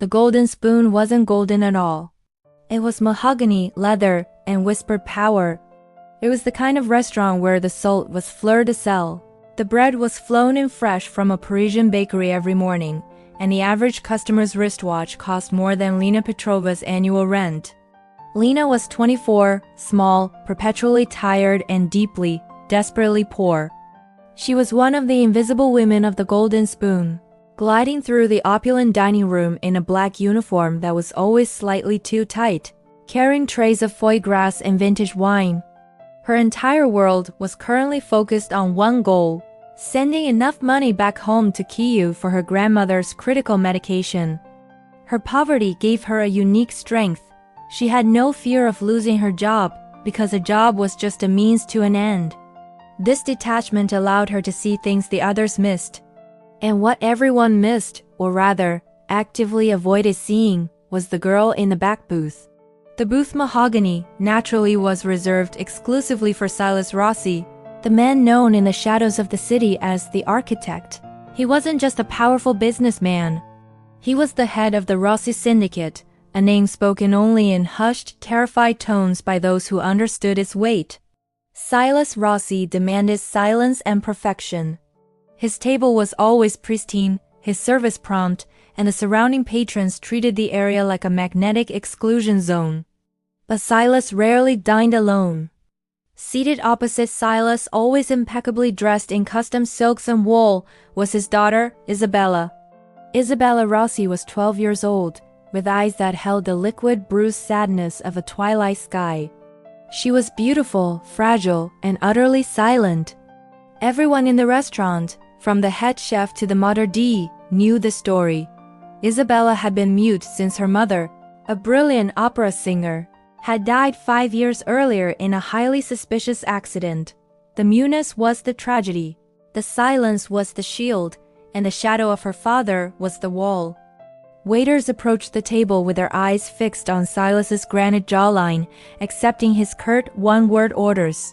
The golden spoon wasn't golden at all. It was mahogany, leather, and whispered power. It was the kind of restaurant where the salt was fleur de sel. The bread was flown in fresh from a Parisian bakery every morning, and the average customer's wristwatch cost more than Lena Petrova's annual rent. Lena was 24, small, perpetually tired, and deeply, desperately poor. She was one of the invisible women of the Golden Spoon, gliding through the opulent dining room in a black uniform that was always slightly too tight, carrying trays of foie gras and vintage wine. Her entire world was currently focused on one goal: sending enough money back home to Kyiv for her grandmother's critical medication. Her poverty gave her a unique strength. She had no fear of losing her job, because a job was just a means to an end. This detachment allowed her to see things the others missed. And what everyone missed, or rather, actively avoided seeing, was the girl in the back booth. The booth mahogany naturally was reserved exclusively for Silas Rossi, the man known in the shadows of the city as the architect. He wasn't just a powerful businessman. He was the head of the Rossi Syndicate, a name spoken only in hushed, terrified tones by those who understood its weight. Silas Rossi demanded silence and perfection. His table was always pristine, his service prompt, and the surrounding patrons treated the area like a magnetic exclusion zone. But Silas rarely dined alone. Seated opposite Silas, always impeccably dressed in custom silks and wool, was his daughter, Isabella. Isabella Rossi was 12 years old, with eyes that held the liquid, bruised sadness of a twilight sky. She was beautiful, fragile, and utterly silent. Everyone in the restaurant, from the head chef to the maitre d', knew the story. Isabella had been mute since her mother, a brilliant opera singer, had died 5 years earlier in a highly suspicious accident. The muteness was the tragedy, the silence was the shield, and the shadow of her father was the wall. Waiters approached the table with their eyes fixed on Silas's granite jawline, accepting his curt one-word orders.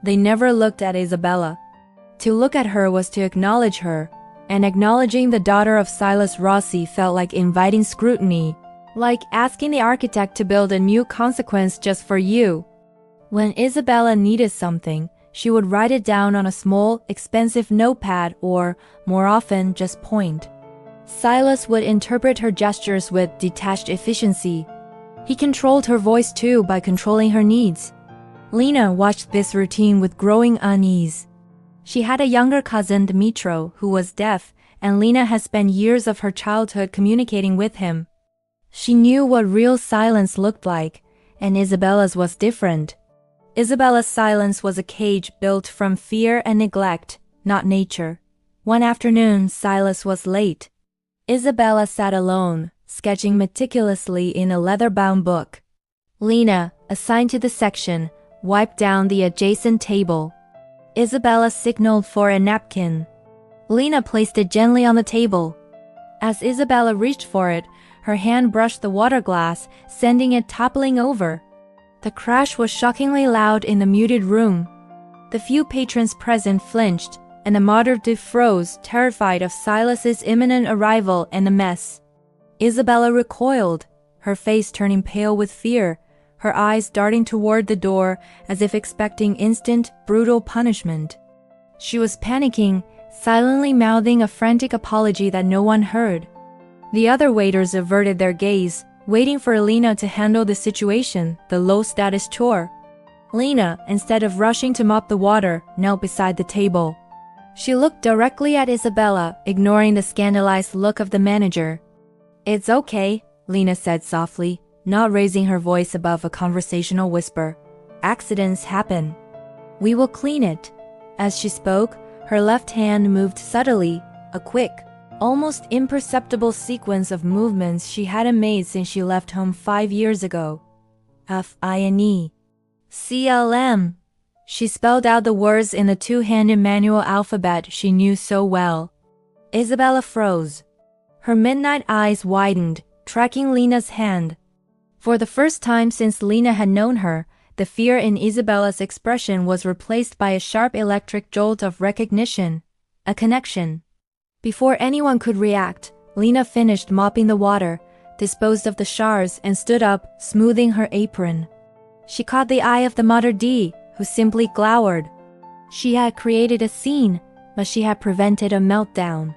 They never looked at Isabella. To look at her was to acknowledge her, and acknowledging the daughter of Silas Rossi felt like inviting scrutiny, like asking the architect to build a new consequence just for you. When Isabella needed something, she would write it down on a small, expensive notepad or, more often, just point. Silas would interpret her gestures with detached efficiency. He controlled her voice too by controlling her needs. Lena watched this routine with growing unease. She had a younger cousin, Dmitro, who was deaf, and Lena had spent years of her childhood communicating with him. She knew what real silence looked like, and Isabella's was different. Isabella's silence was a cage built from fear and neglect, not nature. One afternoon, Silas was late. Isabella sat alone, sketching meticulously in a leather-bound book. Lena, assigned to the section, wiped down the adjacent table. Isabella signaled for a napkin. Lena placed it gently on the table. As Isabella reached for it, her hand brushed the water glass, sending it toppling over. The crash was shockingly loud in the muted room. The few patrons present flinched, and the maitre d' froze, terrified of Silas's imminent arrival and the mess. Isabella recoiled, her face turning pale with fear, her eyes darting toward the door as if expecting instant, brutal punishment. She was panicking, silently mouthing a frantic apology that no one heard. The other waiters averted their gaze, waiting for Lena to handle the situation, the low-status chore. Lena, instead of rushing to mop the water, knelt beside the table. She looked directly at Isabella, ignoring the scandalized look of the manager. "It's okay," Lena said softly, not raising her voice above a conversational whisper. "Accidents happen. We will clean it." As she spoke, her left hand moved subtly, a quick, almost imperceptible sequence of movements she hadn't made since she left home 5 years ago. F-I-N-E. C-L-M. She spelled out the words in the two-handed manual alphabet she knew so well. Isabella froze. Her midnight eyes widened, tracking Lena's hand. For the first time since Lena had known her, the fear in Isabella's expression was replaced by a sharp electric jolt of recognition, a connection. Before anyone could react, Lena finished mopping the water, disposed of the shards, and stood up, smoothing her apron. She caught the eye of the Mother D, who simply glowered. She had created a scene, but she had prevented a meltdown.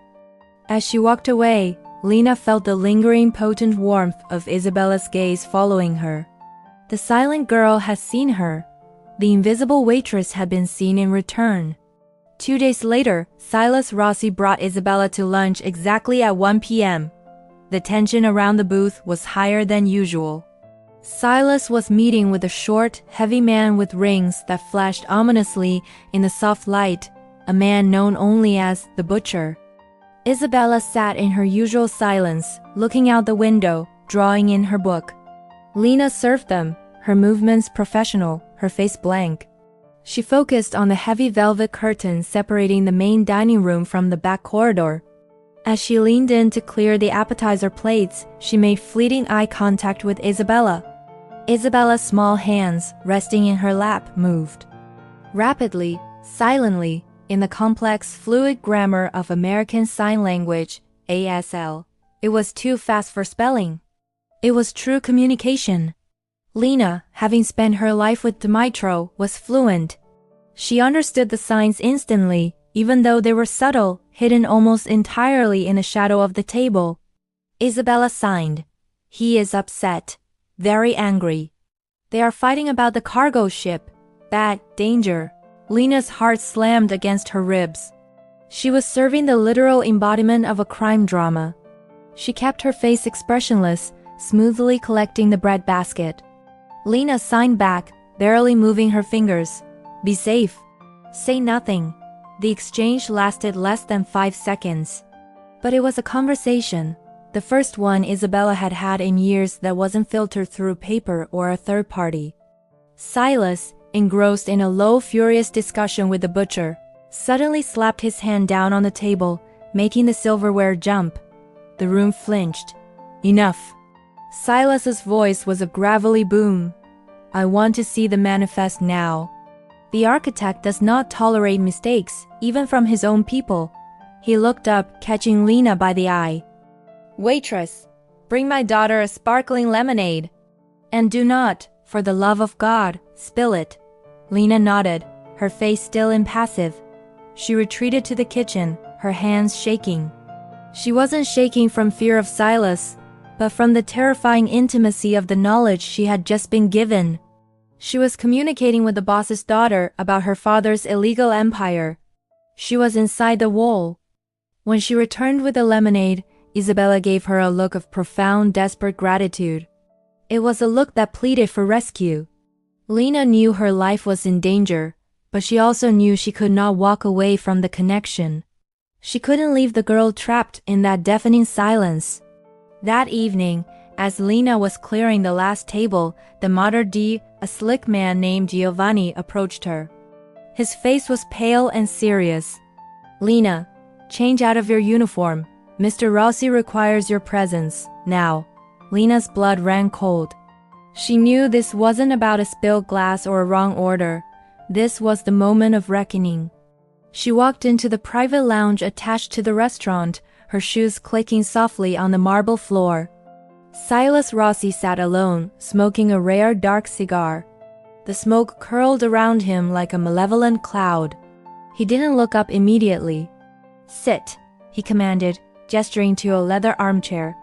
As she walked away, Lena felt the lingering potent warmth of Isabella's gaze following her. The silent girl had seen her. The invisible waitress had been seen in return. 2 days later, Silas Rossi brought Isabella to lunch exactly at 1 p.m. The tension around the booth was higher than usual. Silas was meeting with a short, heavy man with rings that flashed ominously in the soft light, a man known only as the Butcher. Isabella sat in her usual silence, looking out the window, drawing in her book. Lena served them, her movements professional, her face blank. She focused on the heavy velvet curtain separating the main dining room from the back corridor. As she leaned in to clear the appetizer plates, she made fleeting eye contact with Isabella. Isabella's small hands, resting in her lap, moved. Rapidly, silently, in the complex, fluid grammar of American Sign Language, ASL. It was too fast for spelling. It was true communication. Lena, having spent her life with Dmytro, was fluent. She understood the signs instantly, even though they were subtle, hidden almost entirely in the shadow of the table. Isabella signed. He is upset. Very angry. They are fighting about the cargo ship. Bad, danger. Lena's heart slammed against her ribs. She was serving the literal embodiment of a crime drama. She kept her face expressionless, smoothly collecting the bread basket. Lena signed back, barely moving her fingers. Be safe. Say nothing. The exchange lasted less than 5 seconds. But it was a conversation. The first one Isabella had had in years that wasn't filtered through paper or a third party. Silas, engrossed in a low, furious discussion with the Butcher, suddenly slapped his hand down on the table, making the silverware jump. The room flinched. Enough. Silas's voice was a gravelly boom. I want to see the manifest now. The architect does not tolerate mistakes, even from his own people. He looked up, catching Lena by the eye. Waitress, bring my daughter a sparkling lemonade. And do not, for the love of God, spill it. Lena nodded, her face still impassive. She retreated to the kitchen, her hands shaking. She wasn't shaking from fear of Silas, but from the terrifying intimacy of the knowledge she had just been given. She was communicating with the boss's daughter about her father's illegal empire. She was inside the wall. When she returned with the lemonade, Isabella gave her a look of profound, desperate gratitude. It was a look that pleaded for rescue. Lena knew her life was in danger, but she also knew she could not walk away from the connection. She couldn't leave the girl trapped in that deafening silence. That evening, as Lena was clearing the last table, the Mater D, a slick man named Giovanni, approached her. His face was pale and serious. Lena, change out of your uniform. Mr. Rossi requires your presence, now. Lena's blood ran cold. She knew this wasn't about a spilled glass or a wrong order. This was the moment of reckoning. She walked into the private lounge attached to the restaurant, her shoes clicking softly on the marble floor. Silas Rossi sat alone, smoking a rare dark cigar. The smoke curled around him like a malevolent cloud. He didn't look up immediately. Sit, he commanded, gesturing to a leather armchair.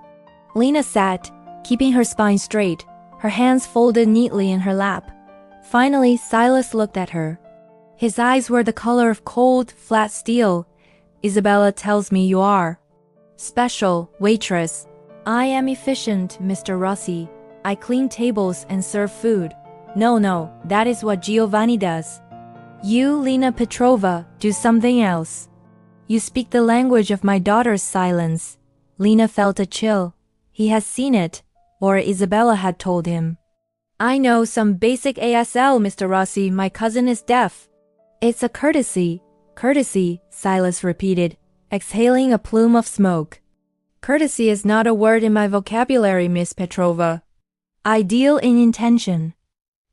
Lena sat, keeping her spine straight, her hands folded neatly in her lap. Finally, Silas looked at her. His eyes were the color of cold, flat steel. Isabella tells me you are special, waitress. I am efficient, Mr. Rossi. I clean tables and serve food. No, that is what Giovanni does. You, Lena Petrova, do something else. You speak the language of my daughter's silence. Lena felt a chill. He has seen it, or Isabella had told him. I know some basic ASL, Mr. Rossi. My cousin is deaf. It's a courtesy, Silas repeated, exhaling a plume of smoke. Courtesy is not a word in my vocabulary, Miss Petrova. I deal in intention.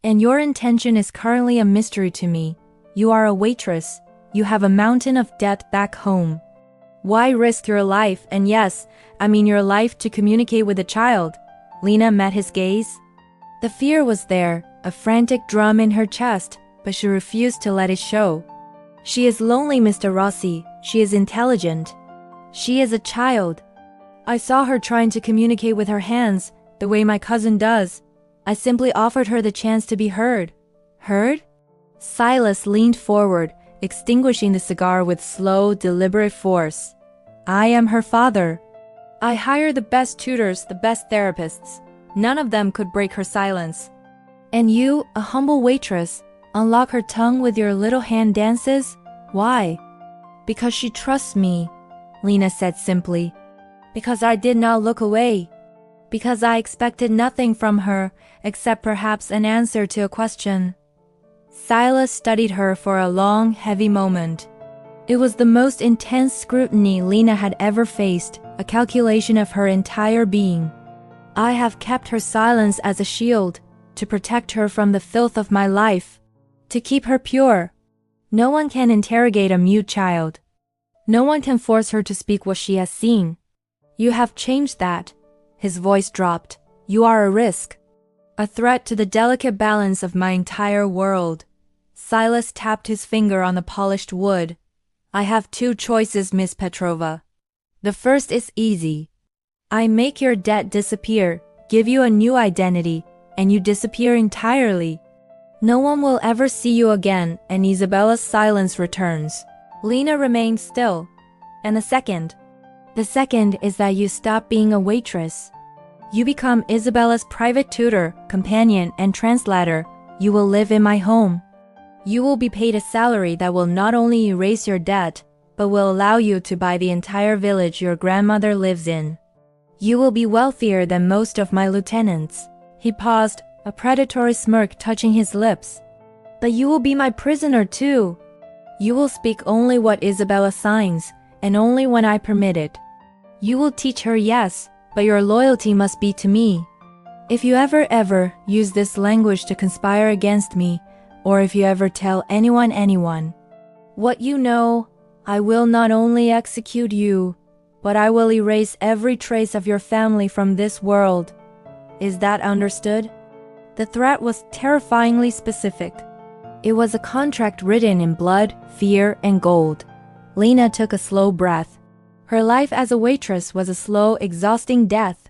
And your intention is currently a mystery to me. You are a waitress. You have a mountain of debt back home. Why risk your life, and yes, I mean your life, to communicate with a child? Lena met his gaze. The fear was there, a frantic drum in her chest, but she refused to let it show. She is lonely, Mr. Rossi. She is intelligent. She is a child. I saw her trying to communicate with her hands, the way my cousin does. I simply offered her the chance to be heard. Heard? Silas leaned forward, extinguishing the cigar with slow, deliberate force. I am her father. I hire the best tutors, the best therapists. None of them could break her silence. And you, a humble waitress, unlock her tongue with your little hand dances? Why? Because she trusts me, Lena said simply. Because I did not look away. Because I expected nothing from her, except perhaps an answer to a question. Silas studied her for a long, heavy moment. It was the most intense scrutiny Lena had ever faced, a calculation of her entire being. I have kept her silence as a shield, to protect her from the filth of my life, to keep her pure. No one can interrogate a mute child. No one can force her to speak what she has seen. You have changed that. His voice dropped. You are a risk. A threat to the delicate balance of my entire world. Silas tapped his finger on the polished wood. I have two choices, Miss Petrova. The first is easy. I make your debt disappear, give you a new identity, and you disappear entirely. No one will ever see you again, and Isabella's silence returns. Lena remained still. And the second? The second is that you stop being a waitress. You become Isabella's private tutor, companion, and translator. You will live in my home. You will be paid a salary that will not only erase your debt, but will allow you to buy the entire village your grandmother lives in. You will be wealthier than most of my lieutenants. He paused, a predatory smirk touching his lips. But you will be my prisoner too. You will speak only what Isabella signs, and only when I permit it. You will teach her, yes, but your loyalty must be to me. If you ever use this language to conspire against me, or if you ever tell anyone what you know, I will not only execute you, but I will erase every trace of your family from this world. Is that understood? The threat was terrifyingly specific. It was a contract written in blood, fear, and gold. Lena took a slow breath. Her life as a waitress was a slow, exhausting death.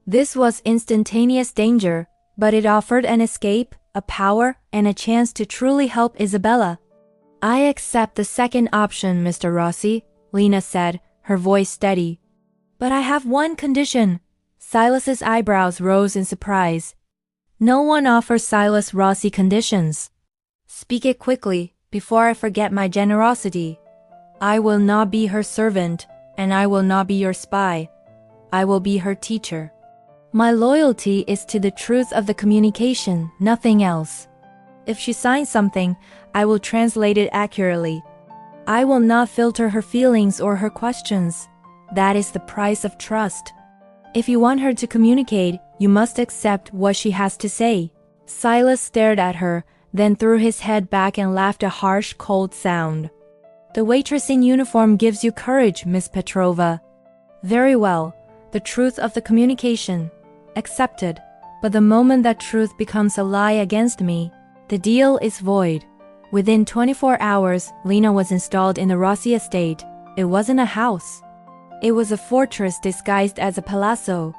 This was instantaneous danger, but it offered an escape, a power, and a chance to truly help Isabella. I accept the second option, Mr. Rossi, Lena said, her voice steady. But I have one condition. Silas's eyebrows rose in surprise. No one offers Silas Rossi conditions. Speak it quickly, before I forget my generosity. I will not be her servant, and I will not be your spy. I will be her teacher. My loyalty is to the truth of the communication, nothing else. If she signs something, I will translate it accurately. I will not filter her feelings or her questions. That is the price of trust. If you want her to communicate, you must accept what she has to say. Silas stared at her, then threw his head back and laughed a harsh, cold sound. The waitress in uniform gives you courage, Miss Petrova. Very well, the truth of the communication. Accepted. But the moment that truth becomes a lie against me, the deal is void. Within 24 hours, Lena was installed in the Rossi estate. It wasn't a house. It was a fortress disguised as a palazzo.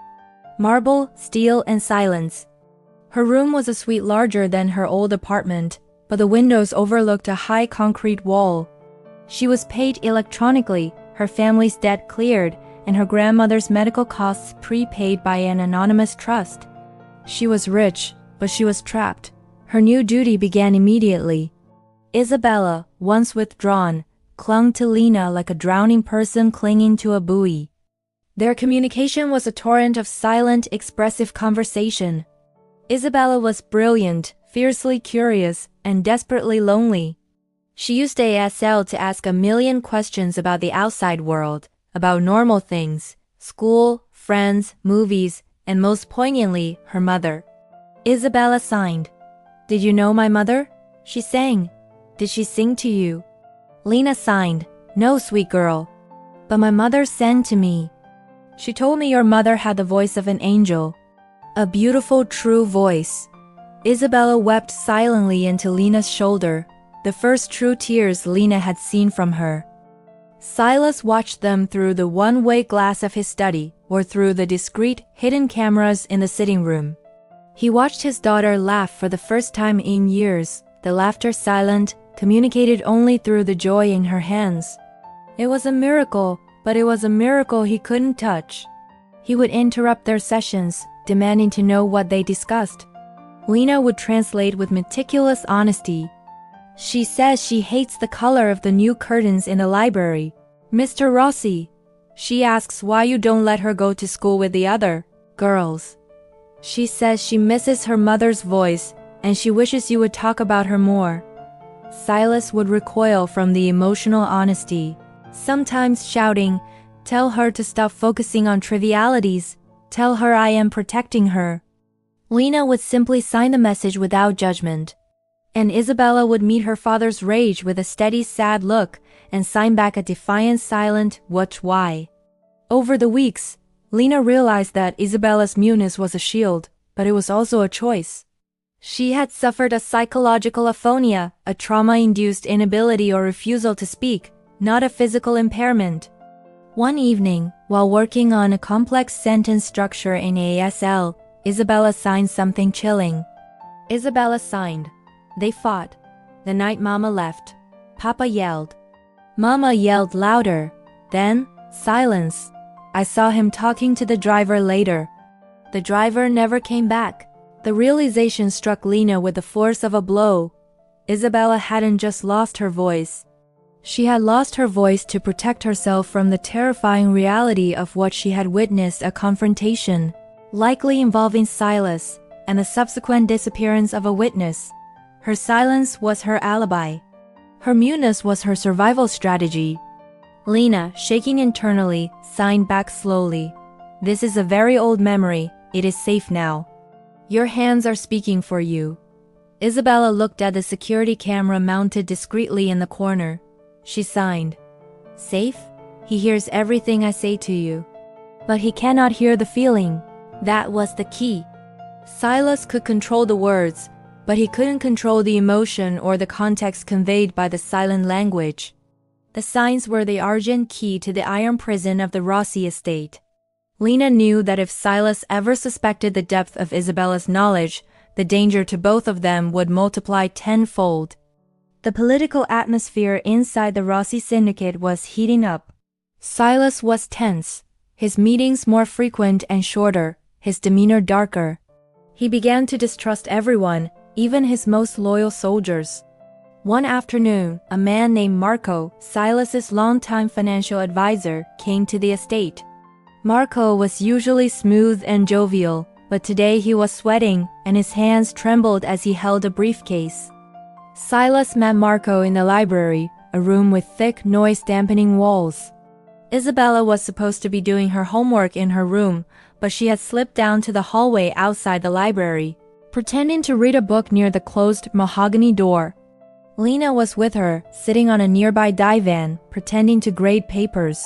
Marble, steel, and silence. Her room was a suite larger than her old apartment, but the windows overlooked a high concrete wall. She was paid electronically, her family's debt cleared, and her grandmother's medical costs prepaid by an anonymous trust. She was rich, but she was trapped. Her new duty began immediately. Isabella, once withdrawn, clung to Lena like a drowning person clinging to a buoy. Their communication was a torrent of silent, expressive conversation. Isabella was brilliant, fiercely curious, and desperately lonely. She used ASL to ask a million questions about the outside world, about normal things, school, friends, movies, and most poignantly, her mother. Isabella signed. Did you know my mother? She sang. Did she sing to you? Lena signed. No, sweet girl. But my mother sent to me. She told me your mother had the voice of an angel. A beautiful, true voice. Isabella wept silently into Lena's shoulder, the first true tears Lena had seen from her. Silas watched them through the one-way glass of his study or through the discreet, hidden cameras in the sitting room. He watched his daughter laugh for the first time in years, the laughter silent, communicated only through the joy in her hands. It was a miracle, but it was a miracle he couldn't touch. He would interrupt their sessions, demanding to know what they discussed. Lena would translate with meticulous honesty. She says she hates the color of the new curtains in the library. Mr. Rossi. She asks why you don't let her go to school with the other girls. She says she misses her mother's voice and she wishes you would talk about her more. Silas would recoil from the emotional honesty, sometimes shouting, "Tell her to stop focusing on trivialities. Tell her I am protecting her." Lena would simply sign the message without judgment. And Isabella would meet her father's rage with a steady, sad look and sign back a defiant, silent, "What, why?" Over the weeks, Lena realized that Isabella's muteness was a shield, but it was also a choice. She had suffered a psychological aphonia, a trauma-induced inability or refusal to speak, not a physical impairment. One evening, while working on a complex sentence structure in ASL, Isabella signed something chilling. Isabella signed. They fought. The night Mama left, Papa yelled. Mama yelled louder. Then, silence. I saw him talking to the driver later. The driver never came back. The realization struck Lena with the force of a blow. Isabella hadn't just lost her voice. She had lost her voice to protect herself from the terrifying reality of what she had witnessed, a confrontation, likely involving Silas, and the subsequent disappearance of a witness. Her silence was her alibi. Her muteness was her survival strategy. Lena, shaking internally, signed back slowly. This is a very old memory. It is safe now. Your hands are speaking for you. Isabella looked at the security camera mounted discreetly in the corner. She signed. Safe? He hears everything I say to you. But he cannot hear the feeling. That was the key. Silas could control the words, but he couldn't control the emotion or the context conveyed by the silent language. The signs were the argent key to the iron prison of the Rossi estate. Lena knew that if Silas ever suspected the depth of Isabella's knowledge, the danger to both of them would multiply tenfold. The political atmosphere inside the Rossi syndicate was heating up. Silas was tense, his meetings more frequent and shorter, his demeanor darker. He began to distrust everyone, even his most loyal soldiers. One afternoon, a man named Marco, Silas's longtime financial advisor, came to the estate. Marco was usually smooth and jovial, but today he was sweating and his hands trembled as he held a briefcase. Silas met Marco in the library, a room with thick, noise-dampening walls. Isabella was supposed to be doing her homework in her room, but she had slipped down to the hallway outside the library, pretending to read a book near the closed mahogany door. Lena was with her, sitting on a nearby divan, pretending to grade papers.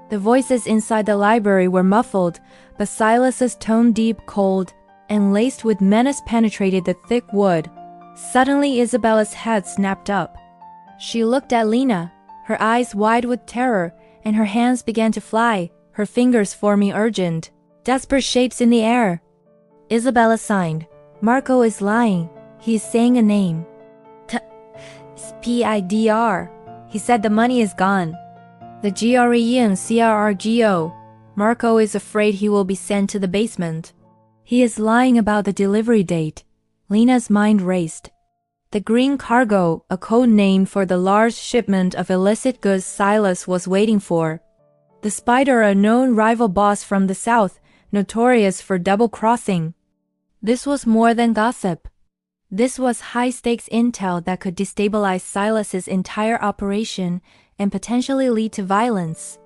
The voices inside the library were muffled, but Silas's tone deep, cold, and laced with menace penetrated the thick wood. Suddenly Isabella's head snapped up. She looked at Lena, her eyes wide with terror, and her hands began to fly, her fingers forming urgent, desperate shapes in the air. Isabella signed. Marco is lying. He is saying a name. P-I-D-R. He said the money is gone. The GREN CRRGO. Marco is afraid he will be sent to the basement. He is lying about the delivery date. Lena's mind raced. The green cargo, a code name for the large shipment of illicit goods Silas was waiting for. The Spider, a known rival boss from the south, notorious for double-crossing. This was more than gossip. This was high-stakes intel that could destabilize Silas's entire operation and potentially lead to violence.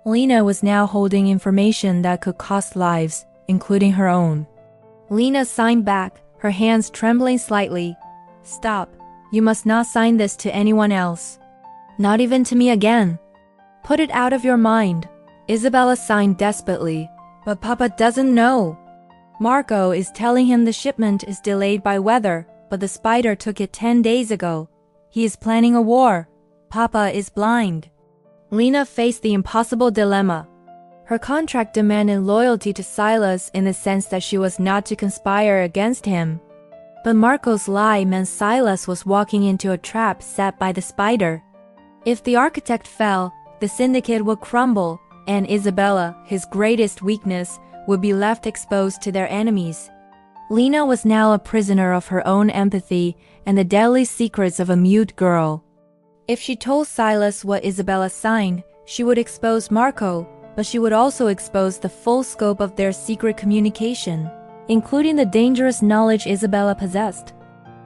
Lena was now holding information that could cost lives, including her own. Lena signed back, her hands trembling slightly. Stop. You must not sign this to anyone else. Not even to me again. Put it out of your mind. Isabella signed desperately. But Papa doesn't know. Marco is telling him the shipment is delayed by weather, but the spider took it 10 days ago. He is planning a war. Papa is blind. Lena faced the impossible dilemma. Her contract demanded loyalty to Silas in the sense that she was not to conspire against him. But Marco's lie meant Silas was walking into a trap set by the spider. If the architect fell, the syndicate would crumble, and Isabella, his greatest weakness, would be left exposed to their enemies. Lena was now a prisoner of her own empathy and the deadly secrets of a mute girl. If she told Silas what Isabella signed, she would expose Marco, but she would also expose the full scope of their secret communication, including the dangerous knowledge Isabella possessed.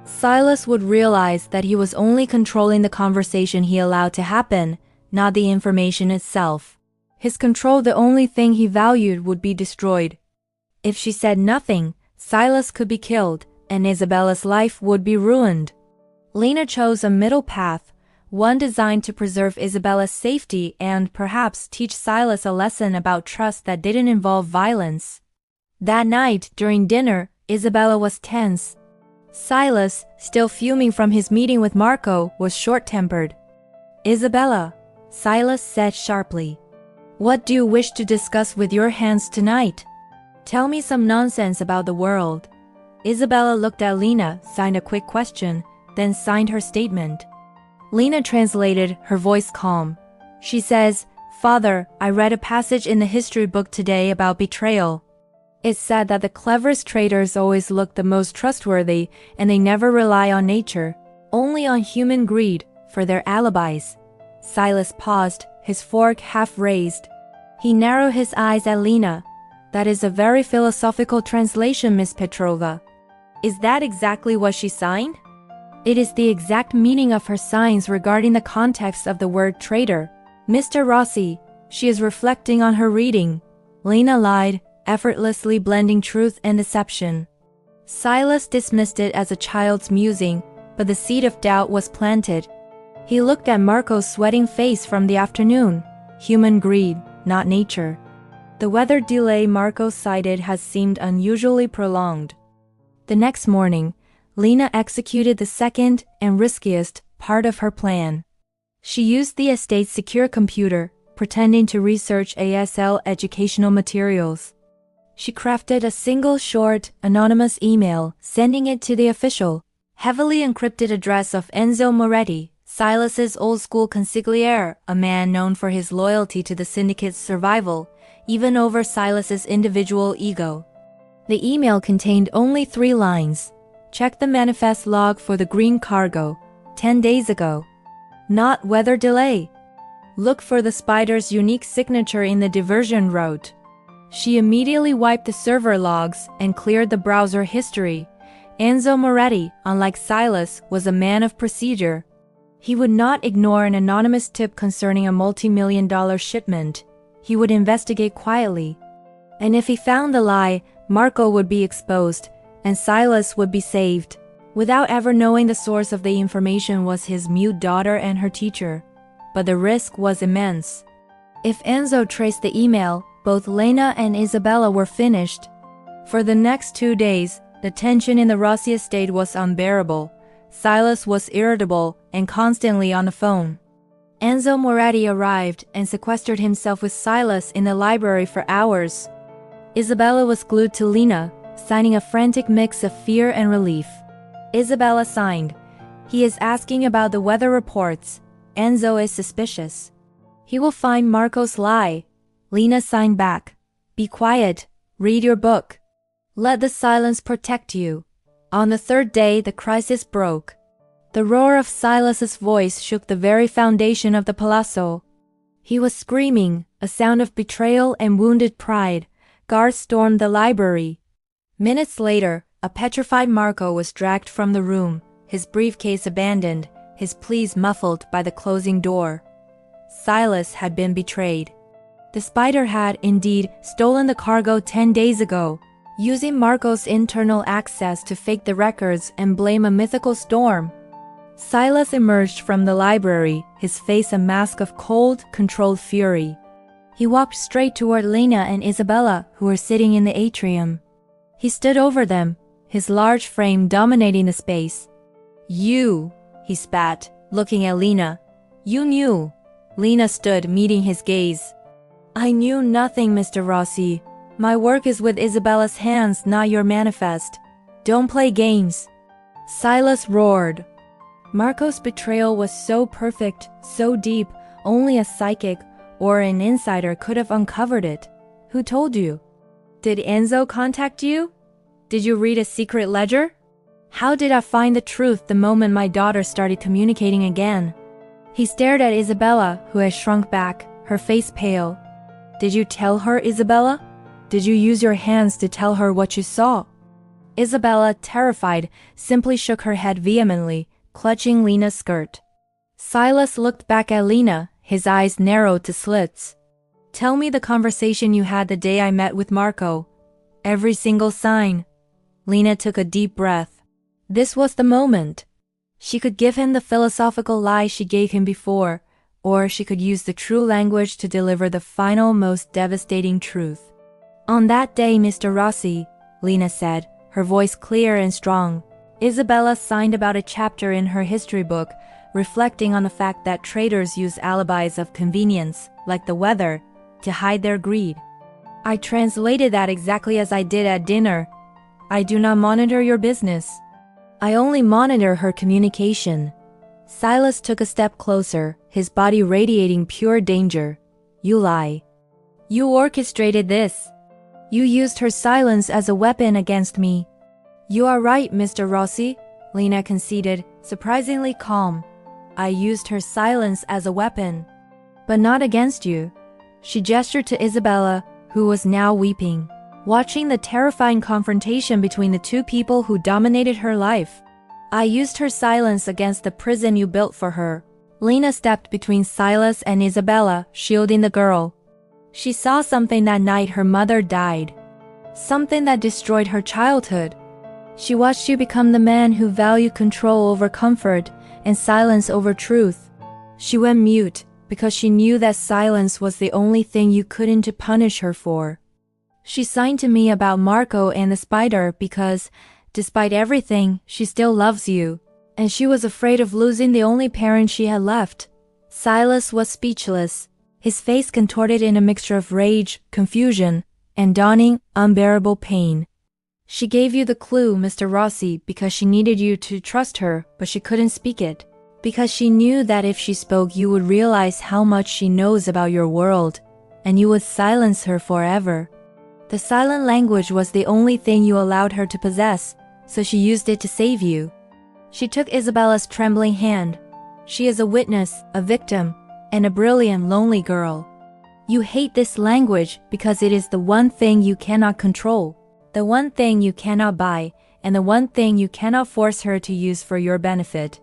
Silas would realize that he was only controlling the conversation he allowed to happen, not the information itself. His control, the only thing he valued, would be destroyed. If she said nothing, Silas could be killed, and Isabella's life would be ruined. Lena chose a middle path, one designed to preserve Isabella's safety and perhaps teach Silas a lesson about trust that didn't involve violence. That night, during dinner, Isabella was tense. Silas, still fuming from his meeting with Marco, was short-tempered. "Isabella," Silas said sharply. "What do you wish to discuss with your hands tonight? Tell me some nonsense about the world." Isabella looked at Lena, signed a quick question, then signed her statement. Lena translated, her voice calm. She says, "Father, I read a passage in the history book today about betrayal. It said that the cleverest traitors always look the most trustworthy, and they never rely on nature, only on human greed, for their alibis." Silas paused, his fork half raised. He narrowed his eyes at Lena. "That is a very philosophical translation, Miss Petrova. Is that exactly what she signed?" "It is the exact meaning of her signs regarding the context of the word traitor. Mr. Rossi, she is reflecting on her reading." Lena lied, effortlessly blending truth and deception. Silas dismissed it as a child's musing, but the seed of doubt was planted. He looked at Marco's sweating face from the afternoon. Human greed, not nature. The weather delay Marco cited has seemed unusually prolonged. The next morning, Lena executed the second and riskiest part of her plan. She used the estate's secure computer, pretending to research ASL educational materials. She crafted a single short, anonymous email, sending it to the official, heavily encrypted address of Enzo Moretti, Silas's old-school consigliere, a man known for his loyalty to the syndicate's survival, even over Silas's individual ego. The email contained only 3 lines. "Check the manifest log for the green cargo, 10 days ago. Not weather delay. Look for the spider's unique signature in the diversion route." She immediately wiped the server logs and cleared the browser history. Enzo Moretti, unlike Silas, was a man of procedure. He would not ignore an anonymous tip concerning a multi-million-dollar shipment. He would investigate quietly. And if he found the lie, Marco would be exposed, and Silas would be saved. Without ever knowing the source of the information was his mute daughter and her teacher. But the risk was immense. If Enzo traced the email, both Lena and Isabella were finished. For the next 2 days, the tension in the Rossi estate was unbearable. Silas was irritable and constantly on the phone. Enzo Moretti arrived and sequestered himself with Silas in the library for hours. Isabella was glued to Lena, signing a frantic mix of fear and relief. Isabella signed, "He is asking about the weather reports. Enzo is suspicious. He will find Marco's lie." Lena signed back, "Be quiet. Read your book. Let the silence protect you." On the 3rd day, the crisis broke. The roar of Silas's voice shook the very foundation of the palazzo. He was screaming, a sound of betrayal and wounded pride. Guards stormed the library. Minutes later, a petrified Marco was dragged from the room, his briefcase abandoned, his pleas muffled by the closing door. Silas had been betrayed. The spider had, indeed, stolen the cargo 10 days ago, using Marco's internal access to fake the records and blame a mythical storm. Silas emerged from the library, his face a mask of cold, controlled fury. He walked straight toward Lena and Isabella, who were sitting in the atrium. He stood over them, his large frame dominating the space. "You," he spat, looking at Lena. "You knew." Lena stood, meeting his gaze. "I knew nothing, Mr. Rossi. My work is with Isabella's hands, not your manifest. Don't play games." Silas roared. Marco's betrayal was so perfect, so deep, only a psychic or an insider could have uncovered it. Who told you? Did Enzo contact you? Did you read a secret ledger? How did I find the truth the moment my daughter started communicating again? He stared at Isabella, who had shrunk back, her face pale. Did you tell her, Isabella? Did you use your hands to tell her what you saw? Isabella, terrified, simply shook her head vehemently, clutching Lena's skirt. Silas looked back at Lena, his eyes narrowed to slits. Tell me the conversation you had the day I met with Marco. Every single sign. Lena took a deep breath. This was the moment. She could give him the philosophical lie she gave him before, or she could use the true language to deliver the final, most devastating truth. On that day, Mr. Rossi, Lena said, her voice clear and strong, Isabella signed about a chapter in her history book, reflecting on the fact that traders use alibis of convenience, like the weather, to hide their greed. I translated that exactly as I did at dinner. I do not monitor your business. I only monitor her communication. Silas took a step closer, his body radiating pure danger. You lie. You orchestrated this. You used her silence as a weapon against me. You are right, Mr. Rossi, Lena conceded, surprisingly calm. I used her silence as a weapon. But not against you. She gestured to Isabella, who was now weeping, watching the terrifying confrontation between the two people who dominated her life. I used her silence against the prison you built for her. Lena stepped between Silas and Isabella, shielding the girl. She saw something that night her mother died. Something that destroyed her childhood. She watched you become the man who valued control over comfort and silence over truth. She went mute because she knew that silence was the only thing you couldn't punish her for. She signed to me about Marco and the spider because, despite everything, she still loves you, and she was afraid of losing the only parent she had left. Silas was speechless, his face contorted in a mixture of rage, confusion, and dawning, unbearable pain. She gave you the clue, Mr. Rossi, because she needed you to trust her, but she couldn't speak it. Because she knew that if she spoke you would realize how much she knows about your world, and you would silence her forever. The silent language was the only thing you allowed her to possess, so she used it to save you. She took Isabella's trembling hand. She is a witness, a victim, and a brilliant, lonely girl. You hate this language because it is the one thing you cannot control. The one thing you cannot buy, and the one thing you cannot force her to use for your benefit.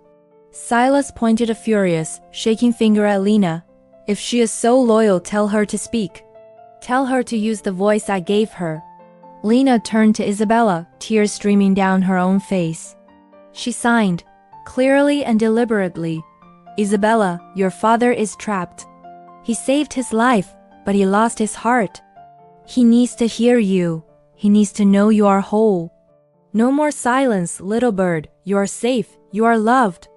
Silas pointed a furious, shaking finger at Lena. If she is so loyal, tell her to speak. Tell her to use the voice I gave her. Lena turned to Isabella, tears streaming down her own face. She signed, clearly and deliberately. Isabella, your father is trapped. He saved his life, but he lost his heart. He needs to hear you. He needs to know you are whole. No more silence, little bird. You are safe. You are loved.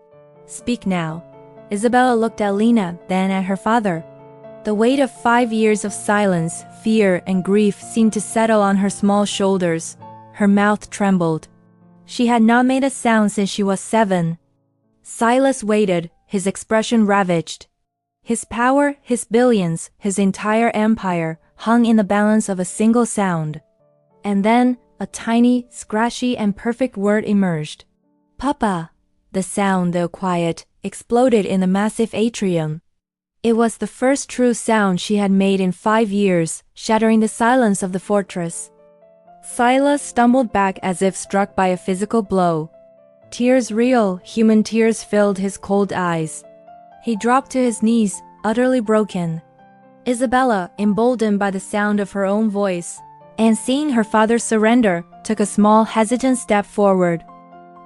Speak now. Isabella looked at Lena, then at her father. The weight of 5 years of silence, fear, and grief seemed to settle on her small shoulders. Her mouth trembled. She had not made a sound since she was 7. Silas waited, his expression ravaged. His power, his billions, his entire empire hung in the balance of a single sound. And then, a tiny, scratchy, and perfect word emerged. Papa. The sound, though quiet, exploded in the massive atrium. It was the first true sound she had made in 5 years, shattering the silence of the fortress. Silas stumbled back as if struck by a physical blow. Tears, real, human tears, filled his cold eyes. He dropped to his knees, utterly broken. Isabella, emboldened by the sound of her own voice, and seeing her father surrender, took a small, hesitant step forward.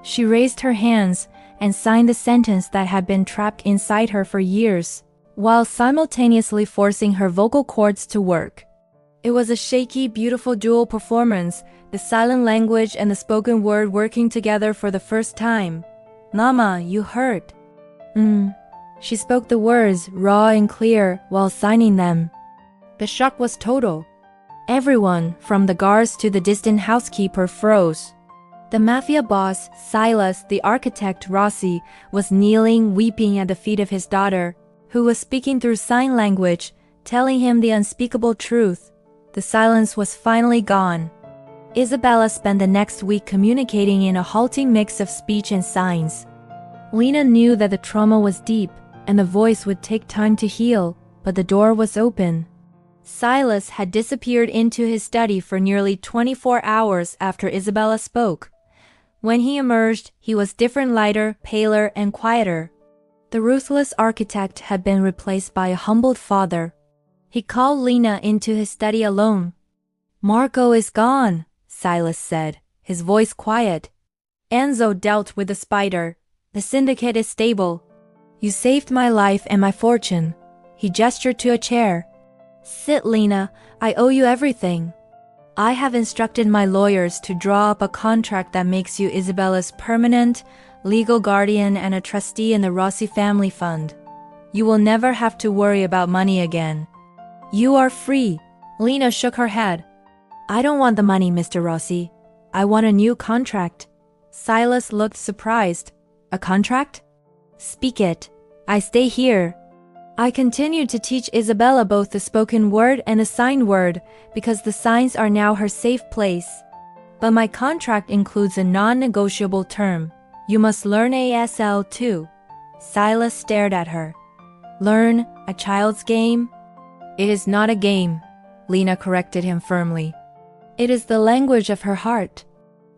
She raised her hands, and signed the sentence that had been trapped inside her for years, while simultaneously forcing her vocal cords to work. It was a shaky, beautiful dual performance, the silent language and the spoken word working together for the first time. "Mama, you heard." She spoke the words, raw and clear, while signing them. The shock was total. Everyone, from the guards to the distant housekeeper, froze. The Mafia boss, Silas, the architect Rossi, was kneeling, weeping at the feet of his daughter, who was speaking through sign language, telling him the unspeakable truth. The silence was finally gone. Isabella spent the next week communicating in a halting mix of speech and signs. Lena knew that the trauma was deep, and the voice would take time to heal, but the door was open. Silas had disappeared into his study for nearly 24 hours after Isabella spoke. When he emerged, he was different, lighter, paler, and quieter. The ruthless architect had been replaced by a humbled father. He called Lena into his study alone. "Marco is gone," Silas said, his voice quiet. "Enzo dealt with the spider. The syndicate is stable. You saved my life and my fortune." He gestured to a chair. "Sit, Lena. I owe you everything. I have instructed my lawyers to draw up a contract that makes you Isabella's permanent, legal guardian and a trustee in the Rossi family fund. You will never have to worry about money again. You are free." Lena shook her head. "I don't want the money, Mr. Rossi. I want a new contract." Silas looked surprised. "A contract? Speak it. I stay here." "I continue to teach Isabella both the spoken word and the signed word, because the signs are now her safe place. But my contract includes a non-negotiable term. You must learn ASL too." Silas stared at her. "Learn? A child's game?" "It is not a game," Lena corrected him firmly. "It is the language of her heart.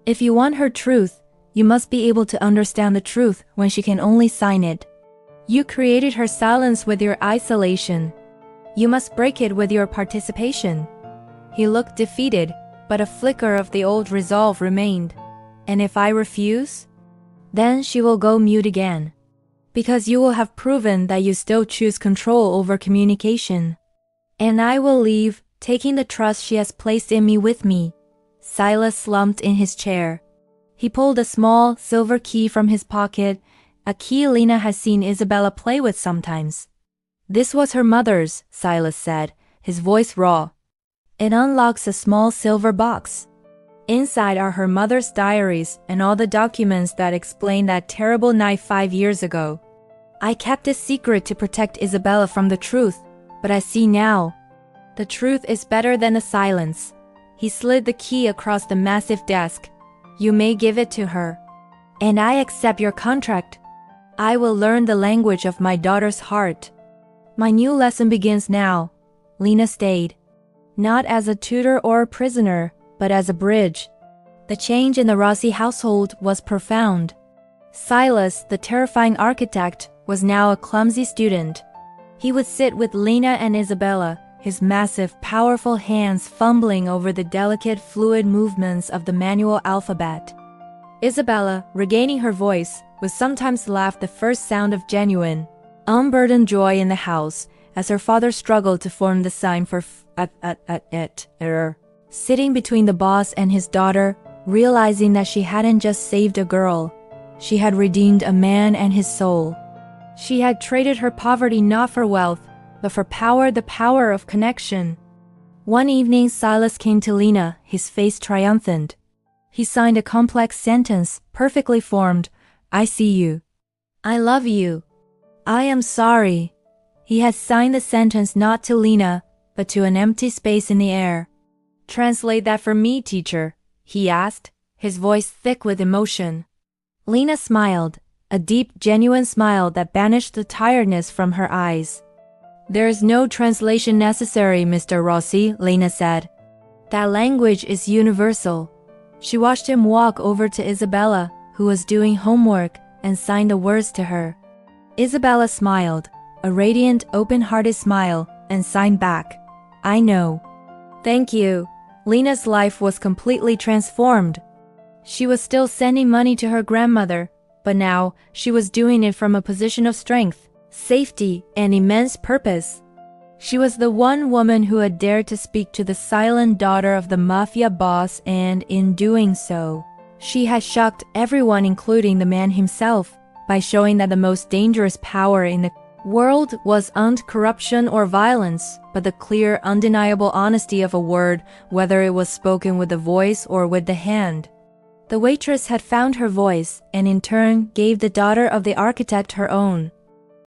If you want her truth, you must be able to understand the truth when she can only sign it. You created her silence with your isolation. You must break it with your participation." He looked defeated, but a flicker of the old resolve remained. "And if I refuse?" "Then she will go mute again. Because you will have proven that you still choose control over communication. And I will leave, taking the trust she has placed in me with me." Silas slumped in his chair. He pulled a small, silver key from his pocket, a key Lena had seen Isabella play with sometimes. "This was her mother's," Silas said, his voice raw. "It unlocks a small silver box. Inside are her mother's diaries and all the documents that explain that terrible night 5 years ago. I kept it secret to protect Isabella from the truth, but I see now. The truth is better than the silence." He slid the key across the massive desk. "You may give it to her. And I accept your contract. I will learn the language of my daughter's heart. My new lesson begins now." Lena stayed. Not as a tutor or a prisoner, but as a bridge. The change in the Rossi household was profound. Silas, the terrifying architect, was now a clumsy student. He would sit with Lena and Isabella, his massive, powerful hands fumbling over the delicate, fluid movements of the manual alphabet. Isabella, regaining her voice, would sometimes laugh the first sound of genuine, unburdened joy in the house, as her father struggled to form the sign for sitting between the boss and his daughter, realizing that she hadn't just saved a girl, she had redeemed a man and his soul. She had traded her poverty not for wealth, but for power, the power of connection. One evening, Silas came to Lena, his face triumphant. He signed a complex sentence, perfectly formed. "I see you. I love you. I am sorry." He had signed the sentence not to Lena, but to an empty space in the air. "Translate that for me, teacher," he asked, his voice thick with emotion. Lena smiled, a deep, genuine smile that banished the tiredness from her eyes. "There is no translation necessary, Mr. Rossi," Lena said. "That language is universal." She watched him walk over to Isabella, who was doing homework, and signed the words to her. Isabella smiled, a radiant, open-hearted smile, and signed back. "I know." "Thank you." Lena's life was completely transformed. She was still sending money to her grandmother, but now she was doing it from a position of strength, safety, and immense purpose. She was the one woman who had dared to speak to the silent daughter of the Mafia boss, and in doing so, she had shocked everyone, including the man himself, by showing that the most dangerous power in the world wasn't corruption or violence, but the clear, undeniable honesty of a word, whether it was spoken with the voice or with the hand. The waitress had found her voice, and in turn gave the daughter of the architect her own.